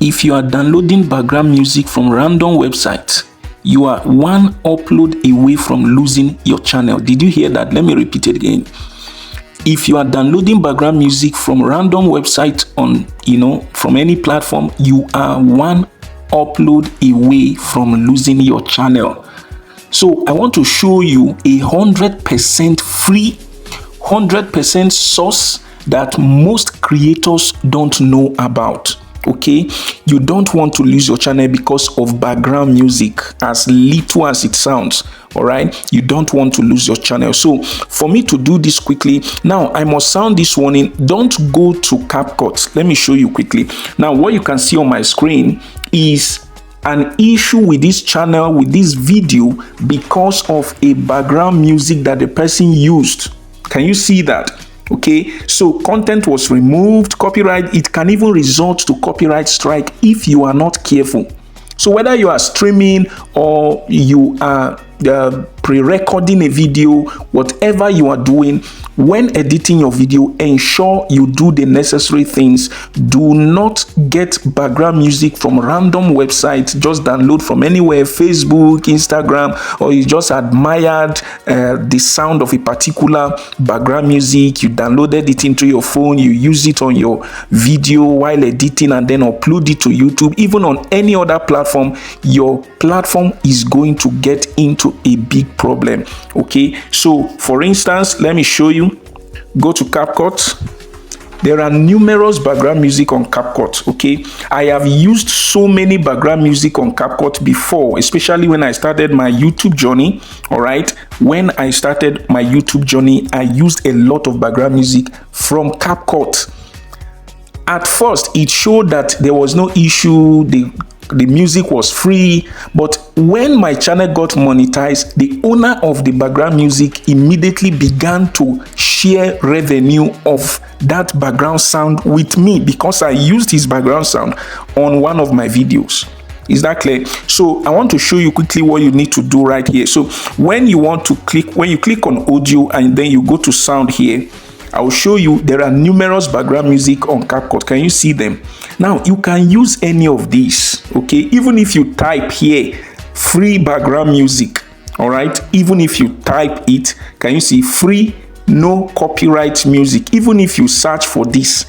If you are downloading background music from random websites, you are one upload away from losing your channel. Did you hear that? Let me repeat it again. If you are downloading background music from random website on, from any platform, you are one upload away from losing your channel. So I want to show you a 100% free, 100% source that most creators don't know about. Okay, you don't want to lose your channel because of background music, as little as it sounds. All right, you don't want to lose your channel. So for me to do this quickly, now I must sound this warning. Don't go to CapCut. Let me show you quickly. Now what you can see on my screen is an issue with this channel, with this video, because of a background music that the person used. Can you see that? Okay, so content was removed, copyright. It can even result to copyright strike if you are not careful. So whether you are streaming or you are pre-recording a video, whatever you are doing, when editing your video, ensure you do the necessary things. Do not get background music from random websites. Just download from anywhere, Facebook, Instagram, or you just admired the sound of a particular background music. You downloaded it into your phone, you use it on your video while editing, and then upload it to YouTube. Even on any other platform, your platform is going to get into a big problem. Okay, so for instance, let me show you. Go to CapCut. There are numerous background music on CapCut. Okay, I have used so many background music on CapCut before, especially when I started my YouTube journey. All right, when I started my YouTube journey, I used a lot of background music from CapCut. At first, it showed that there was no issue. The music was free, but when my channel got monetized, the owner of the background music immediately began to share revenue of that background sound with me because I used his background sound on one of my videos. Is that clear? So I want to show you quickly what you need to do right here. So when you click on audio and then you go to sound here, I will show you there are numerous background music on CapCut. Can you see them? Now you can use any of these. Okay, even if you type here free background music, all right, even if you type it, can you see free, no copyright music? Even if you search for this,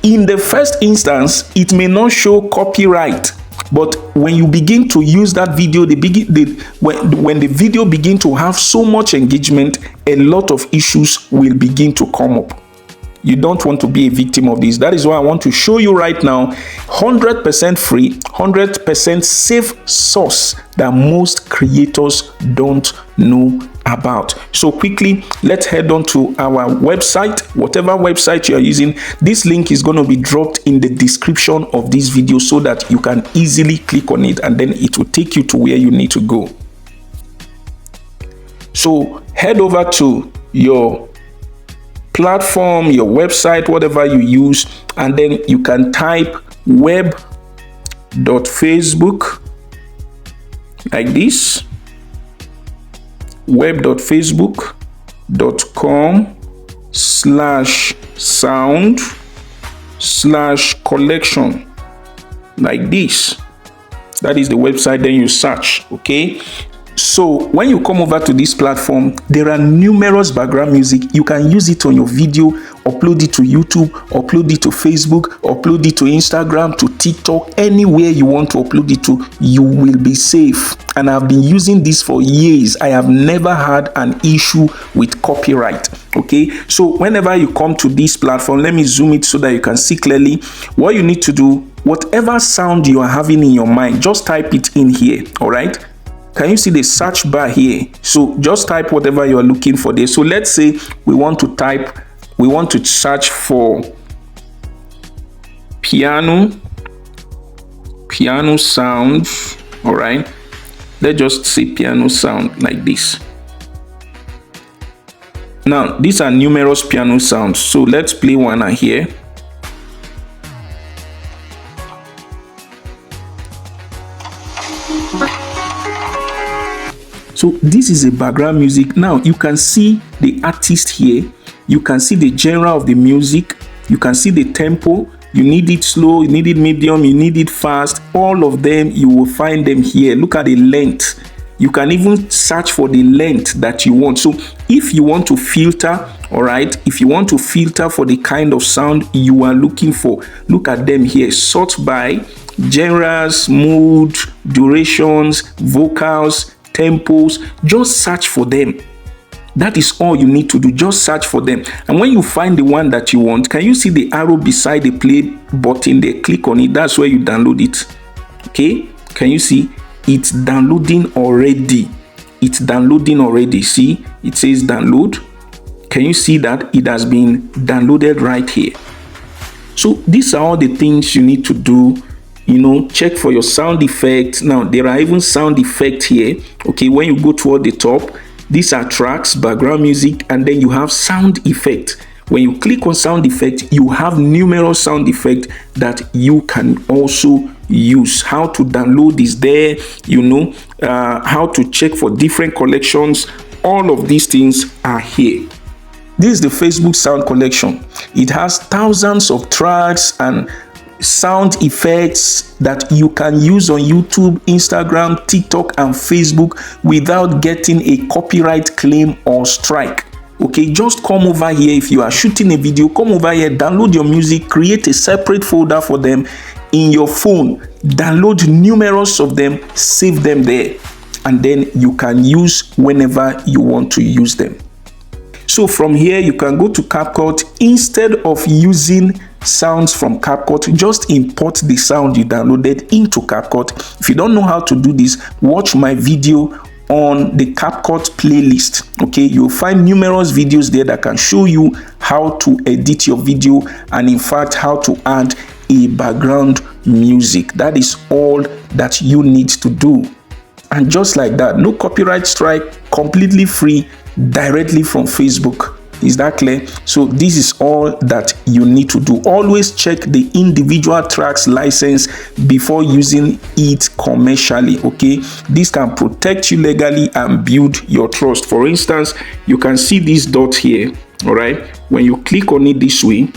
in the first instance it may not show copyright, but when you begin to use that video, when the video begin to have so much engagement, a lot of issues will begin to come up. You don't want to be a victim of this. That is why I want to show you right now 100% free, 100% safe source that most creators don't know about. So quickly, let's head on to our website. Whatever website you are using, this link is going to be dropped in the description of this video so that you can easily click on it and then it will take you to where you need to go. So head over to your platform, your website, whatever you use, and then you can type web.facebook like this, web.facebook.com/sound/collection like this. That is the website. Then you search. Okay, so when you come over to this platform, there are numerous background music. You can use it on your video, upload it to YouTube, upload it to Facebook, upload it to Instagram, to TikTok, anywhere you want to upload it to, you will be safe. And I've been using this for years. I have never had an issue with copyright. Okay, so whenever you come to this platform, let me zoom it so that you can see clearly. What you need to do, whatever sound you are having in your mind, just type it in here. All right, can you see the search bar here? So just type whatever you are looking for there. So let's say we want to search for piano sound. All right, let's just say piano sound like this. Now these are numerous piano sounds, so let's play one here. So this is a background music. Now you can see the artist here, you can see the genre of the music, you can see the tempo, You need it slow, you need it medium, you need it fast. All of them, you will find them here. Look at the length. You can even search for the length that you want. So if you want to filter, all right, if you want to filter for the kind of sound you are looking for, look at them here. Sort by genres, mood, durations, vocals, tempos. Just search for them. That is all you need to do. Just search for them. And when you find the one that you want, can you see the arrow beside the play button there? Click on it. That's where you download it. Okay, can you see? It's downloading already. It's downloading already. See, it says download. Can you see that it has been downloaded right here? So these are all the things you need to do. You know, check for your sound effects. Now there are even sound effects here. Okay, when you go toward the top, these are tracks, background music, and then you have sound effect. When you click on sound effect, you have numerous sound effects that you can also use. How to download is there, you know, how to check for different collections. All of these things are here. This is the Facebook sound collection. It has thousands of tracks and sound effects that you can use on YouTube, Instagram, TikTok, and Facebook without getting a copyright claim or strike. Okay, just come over here. If you are shooting a video, come over here, download your music, create a separate folder for them in your phone, download numerous of them, save them there, and then you can use whenever you want to use them. So from here, you can go to CapCut. Instead of using sounds from CapCut, just import the sound you downloaded into CapCut. If you don't know how to do this, watch my video on the CapCut playlist. Okay, you'll find numerous videos there that can show you how to edit your video, and in fact how to add a background music. That is all that you need to do. And just like that, no copyright strike, completely free, directly from Facebook. Is that clear? So this is all that you need to do. Always check the individual tracks license before using it commercially. Okay, this can protect you legally and build your trust. For instance, you can see this dot here. All right, when you click on it this way,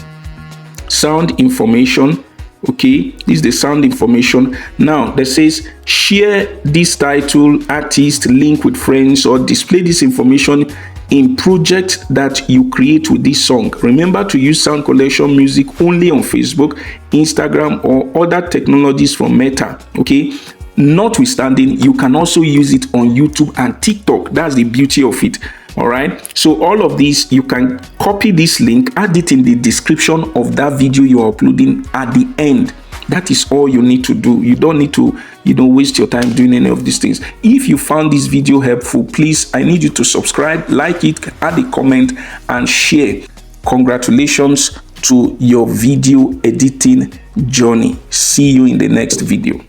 sound information. Okay, this is the sound information. Now that says share this title, artist, link with friends, or display this information in project that you create with this song. Remember to use sound collection music only on Facebook, Instagram, or other technologies from Meta. Okay, notwithstanding, you can also use it on YouTube and TikTok. That's the beauty of it. All right, so all of these, you can copy this link, add it in the description of that video you're uploading at the end. That is all you need to do. You don't need to, waste your time doing any of these things. If you found this video helpful, please, I need you to subscribe, like it, add a comment, and share. Congratulations to your video editing journey. See you in the next video.